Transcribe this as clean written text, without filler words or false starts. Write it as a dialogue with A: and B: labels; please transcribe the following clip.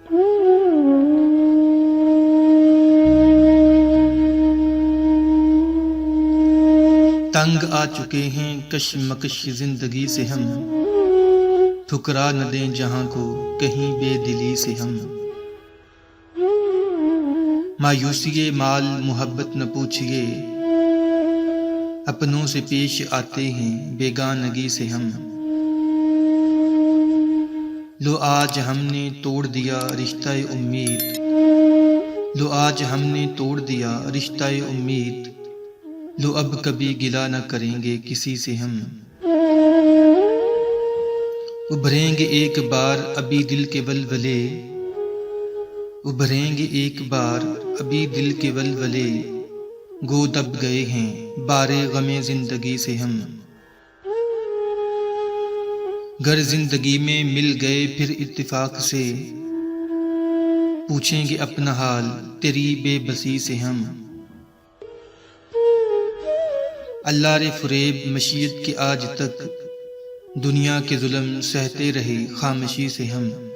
A: तंग आ चुके हैं कशमकश जिंदगी से हम, ठुकरा न दें जहां को कहीं बेदिली से हम। मायूसी माल मोहब्बत न पूछिए, अपनों से पेश आते हैं बेगानगी से हम। लो आज हमने तोड़ दिया रिश्ता उम्मीद, लो आज हमने तोड़ दिया रिश्ता उम्मीद। लो अब कभी गिला न करेंगे किसी से हम। उभरेंगे एक बार अभी दिल के वलवले, उभरेंगे एक बार अभी दिल के वलवले। गो दब गए हैं बारे गमे जिंदगी से हम। गर जिंदगी में मिल गए फिर इत्तेफाक से, पूछेंगे अपना हाल तेरी बेबसी से हम। अल्लाह रे फरेब मशीयत के आज तक, दुनिया के जुल्म सहते रहे खामोशी से हम।